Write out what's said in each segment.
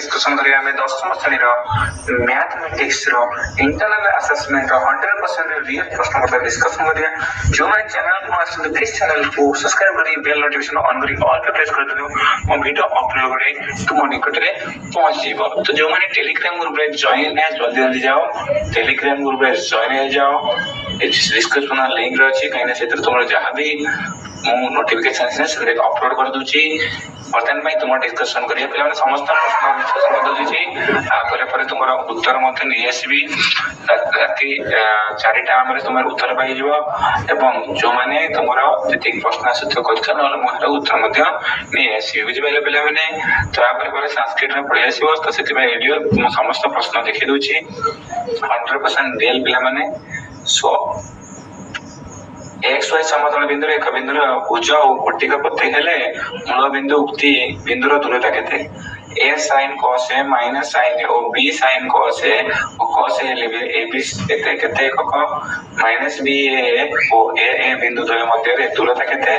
Discussion करिया हमें 10th श्रेणी रो मैथमेटिक्स रो इंटरनल असेसमेंट रो 100% रियल प्रश्न मतलब डिस्कशन करिया। जो माने चैनल को आसते प्लीज चैनल को सब्सक्राइब करी बेल नोटिफिकेशन ऑन करी ऑल पे प्रेस कर दियो मो वीडियो अपलोड करे तुम निकट रे पहुंच जीवो। तो जो माने टेलीग्राम ग्रुप रे जॉइन है जल्दी जल्दी जाओ टेलीग्राम ग्रुप रे जॉइन हो जाओ। डिस्कशन लिंक रे अछि कहीं से तुम जहां भी मो नोटिफिकेशन से अपलोड कर दूची बर्तन में तुम डिस्कशन करिए पे समस्त प्रश्न डिस्कसन कर दूची तापर पर तुम उत्तर मते नहीं आसीबी राति 4टा हमरे तुम उत्तर पाई जीवो एवं जो माने तुमरो जति प्रश्न आसत क्वेश्चन न मोहर उत्तर मते नहीं आसीबी बुझि पले पले माने तापर पर संस्कृत में पढ़ि आसीबो तो सेति में वीडियो तुम समस्त प्रश्न देखि दूची 100% रियल पिला माने सो एक्स वाई समतल बिंदु एक बिंदु भुज और कोटिका प्रत्येक हेले मूल बिंदु उक्ति बिंदुर दूरता केते a sin cos a minus sin a और b sin cos a और cos a हेले a b केते केते एकक minus b a और a बिंदु द्वय मध्य रे दूरता केते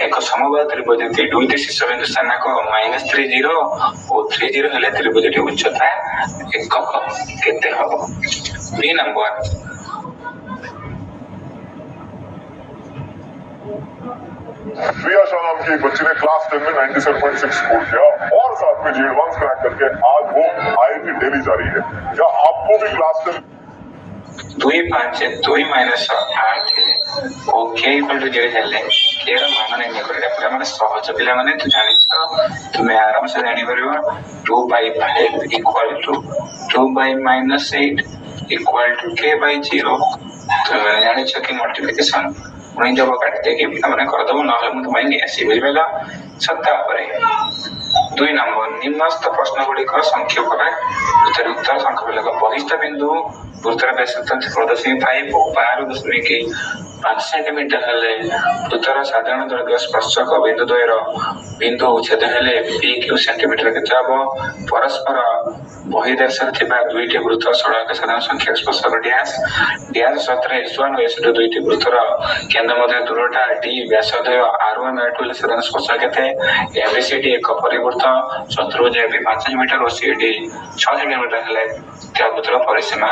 एक समबाहु त्रिभुज के दुईटी शीर्ष बिंदु स्थानांक -30 और 30 हेले त्रिभुजटी उच्चता एकक केते हबो। बी नंबर रिया शाह नाम की एक बच्ची ने क्लास 10 में 97.6 स्कोर किया और साथ में जी एडवांस क्रैक करके आज वो आईआईटी दिल्ली जा रही है। क्या आपको भी class 10 2 5 2 minus 8 okay equal to 0 हेले केर मान नहीं करे पूरा माने सहज पिला माने तू जानि छ तुमे आराम से जानि परबो 2 by 5 equal to 2 by -8 equal to k by 0 तो जानि छ कि मल्टीप्लिकेशन पुणी जब काटते कि मैंने कर दबो ना हम तुम्हें नहीं आसी बुझ पेला सत्ता परे 2 नंबर निम्नस्थ प्रश्न गुडी का संख्या करे उत्तर संख्या पेला बहिष्ठ बिंदु वृत्तर व्यासार्ध प्रदर्शनी 5 और 12.5 सेंटीमीटर हेले वृत्तर साधारण दैर्घ्य स्पर्शक बिंदु द्वयर बिंदु छेद हेले p q सेंटीमीटर के जाबो परस्पर बहिर्देशर थिबा दुईटी वृत्त सड़क साधारण संख्या स्पर्शक डैश डैश सत्र s1 और s2 दुईटी वृत्तर केंद्र मध्य दूरता d व्यासार्ध r1 r2 साधारण स्पर्शक केते abcd एक परिवृत्त चतुर्भुज ab 5 सेंटीमीटर और cd 6 सेंटीमीटर हेले त्या वृत्तर परिसीमा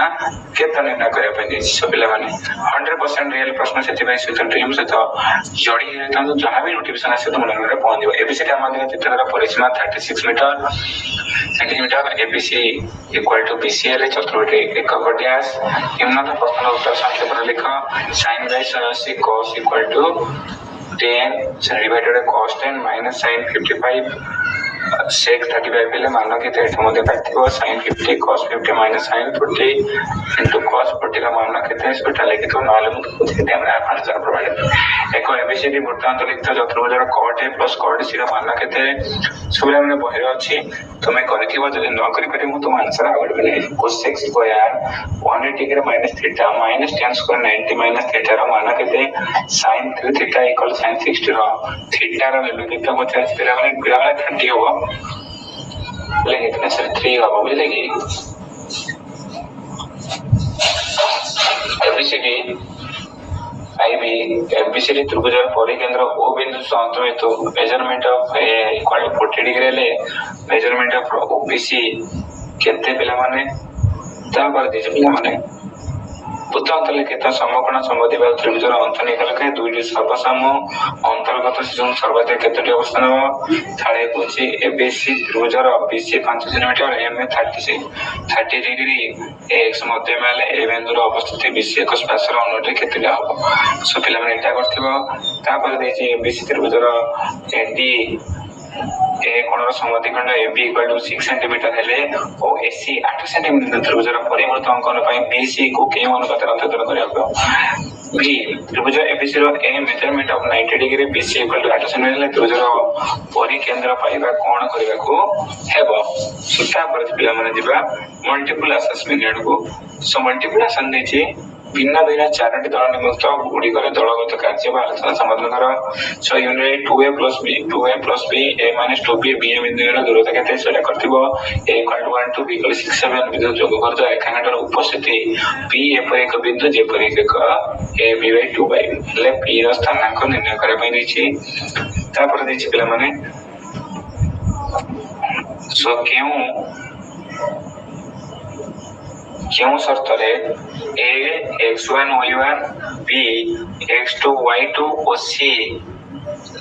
केते निर्णय करे पे सबिला माने 100% रियल प्रश्न सेति भाई से ड्रीम से तो जोड़ी रहता तो जहां भी नोटिफिकेशन आसे तो मन में पहुंच जाओ। एबीसी हम माने चित्र परिसीमा 36 metre centimetre ABC equal to BCL चतुर्भुज एकक डैश निम्नलिखित प्रश्न उत्तर संक्षेप में लिख sin by 180 cos equal to 10 divided cos 10 minus sin 55 sec 35 पहले मान लो कि तो मध्य काटथिबो sin 50 cos 50 minus sin 40 into cos 40 का मान लो कितने स्पीड लेके तो नाले में कुछ टाइम रे अपन जर प्रोवाइड एको एबीसीडी वृत्तांत लिखित चतुर्भुज cot a plus cot c का मान लो कितने सुबह हमने बहिर अछि तुमे करथिबो जदि न करि पारे मु तुम आंसर आउट बने cos x square 180 degree minus theta minus tan square 90 minus theta रो मान कितने sin 3 थीटा इक्वल sin 60 रो थीटा रो वैल्यू कितना बचे पिला माने 30 हो लेकिन इतने से 3 हो बोलेगी एबीसीडी आईबी एबीसीडी त्रिभुज परिकेंद्र ओ बिंदु संतुलित measurement of equal to 40 degree ले मेजरमेंट ऑफ ओबीसी केते पिला माने ता पर दे पिला माने पुत्तांत लिखित समकोण समदिबा त्रिभुजर अंत निकल के दुईटी सर्वसम अंतर्गत सिजन सर्वाधिक केतटी अवस्थान थाळे पुछि एबीसी त्रिभुजर BC 5 centimetre M 30 degree X मध्य माले ए बिंदुर अवस्थिति बीसी एक स्पर्शर अनुटे केतटी हबो सो पिला माने एटा करथिबो ता पर देछि एबीसी त्रिभुजर एडी ए कोणर समद्विखंड AB इक्वल टू 6 सेंटीमीटर हेले और AC 8 सेंटीमीटर त्रिभुजर परिवर्त अंकन पई BC को के अनुपात अंतर्गत करियो बी त्रिभुज ABC रो a measurement of 90 degree BC equal to 8 centimetre त्रिभुजर परिकेंद्र पाइबा कोण करिवा को हेबो सुता पर पिला माने दिबा मल्टीपल असेसमेंट को सो मल्टीप्लिकेशन देछि भिन्न भिन्न चारोटी दल निमित्त गुडी करे दलगत कार्य बा आलोचना समाधान कर so unit 2a plus b a minus 2b b बिंदुर दूरता केते सेटा करथिबो a equal to 1 to b equal 6 7 बिंदु जोग करतो एकांटर उपस्थिति p a पर एक बिंदु जे पर एक a b by 2 by ले p रो स्थानांक निर्णय करे पई दैछि ता पर दैछि पिला माने सो केउ क्यों शर्त रे ए x1 y1 b x2 y2 और c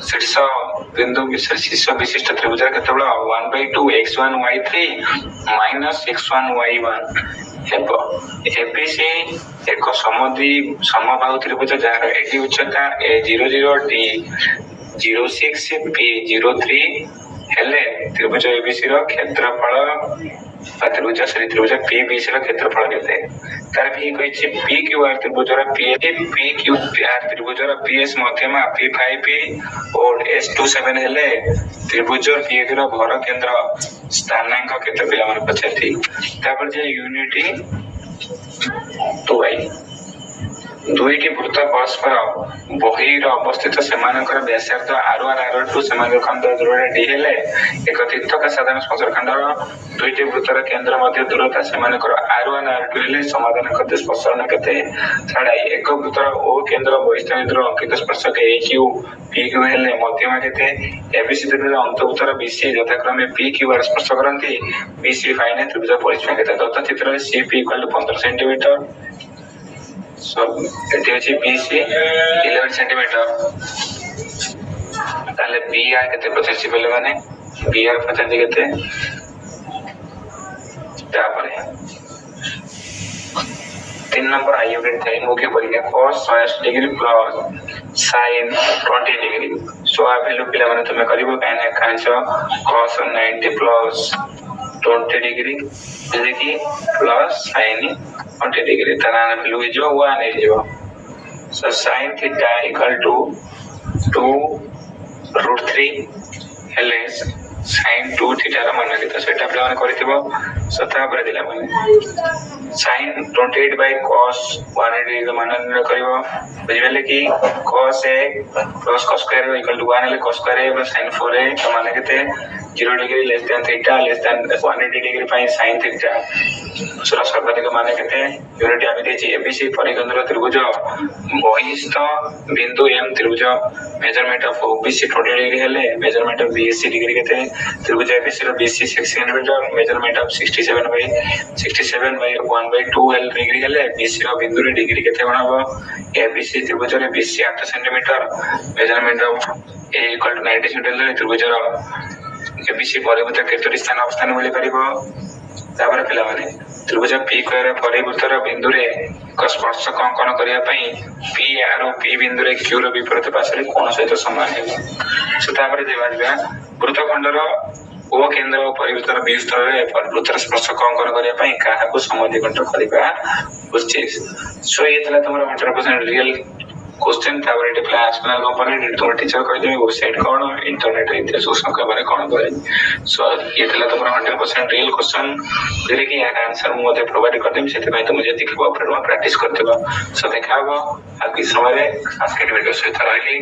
शीर्ष बिंदु शीर्ष विशिष्ट त्रिभुज केवल 1/2 x1 y3 minus x1 y1 हेब एबीसी एक समबाहु त्रिभुज jar eighty उच्चता a00 d 06 p03 हेले त्रिभुज एबीसी रो क्षेत्रफल त्रिभुज श्री त्रिभुज पीबीसी रो क्षेत्रफल केते तार भी कहिछि पीक्यूआर त्रिभुज रो पीक्यूआर त्रिभुज रो पीएस मध्यमा p5p और s27 हेले त्रिभुज पीएडी रो भर केंद्र स्थानांक केते पिला मन पछथि तापर जे यूनिटी 2i दुईटी वृत्त परस्पर बहिर अवस्थित सेमानकर व्यासार्ध r1 r2 सेमानकर खंड दूरता d हेले एक तीर्थक साधारण स्पर्शखंडर दुईटी वृत्तर केंद्र मध्य दूरता सेमानकर r1 r2 हेले समाधान करते स्पर्शरेखा केते छाडा एक वृत्तर o केंद्र बहिस्थ अंकित स्पर्शक aq pq हेले मध्यमा केते abc त्रिभुज अंतःवृत्तर bc यथाक्रमे pq आर स्पर्श करंती bc फाइने त्रिभुज परिसीमा केते दत्त चित्र cp 15 सेंटीमीटर एटी अछि BC 11 सेंटीमीटर ताले BR केते 85 बेले माने BR 50 केते तापरे 3 नंबर आई यूनिट थाई मुख्य परीक्षा cos 180 डिग्री प्लस sin 20 डिग्री सो आ वैल्यू पिला माने तुमे करिवो काने कांचो cos 90 प्लस 20 डिग्री देखि प्लस sin 20 डिग्री तना वैल्यू जो 1 है जो so sin theta equal to 2√3 हेले sin 2 थीटा रा मान केते सेटा पिला माने करथिबो सता पर दिला माने sin 28 by cos 180 का मान निर्णय करिवो बुझिबेले कि cos a plus cos square equal to 1 हेले cos square a plus sin 4a का मान केते 0 degree less than theta less than 180 degree pi sin theta दूसरा सर्वाधिक मान केते यूनिट आबि देछि एबीसी परिकेंद्र त्रिभुज बहिस्थ बिंदु m त्रिभुज मेजरमेंट ऑफ ओबीसी 20 डिग्री हेले मेजरमेंट ऑफ बीएससी डिग्री केते त्रिभुज एबीसी रो BC 6 centimetre measurement of 67 by 1/2 l degree हेले बीसी रो बिंदु रे डिग्री केते बनाबो एबीसी त्रिभुज रे BC 8 centimetre measurement of a equal to 90 centimetre त्रिभुज रो एबीसी परिवर्तन केतोटी स्थान अवस्थान मिली परिबो तापर पिला माने त्रिभुज p स्क्वायर परिवर्तन बिंदु रे एक स्पर्शक अंकन करिया पई p r और p बिंदु रे q रो विपरीत पार्श्व कोण सहित समान हेबो सो तापर देबाजबा वृत्तखंडर ओ केंद्र और परिवर्तन b स्तर रे वृत्तर स्पर्शक अंकन करिया पई काहाकु समद्विखंड करिबा उचित सो एतला तमरा 100% रियल क्वेश्चन तापर एटे क्लास में कंपोनेंट तुम टीचर कहि देबे वेबसाइट कोन इंटरनेट इतिहास संख्या बारे कोन करे सो ये तला तमरा 100% रियल क्वेश्चन जेरे कि यार आंसर मु मते प्रोवाइड कर देम सेते भाई तुम जे देखबो फिर प्रैक्टिस करतेबो सो देखाबो आ कि समय रे संस्कृत वीडियो सहित रहली।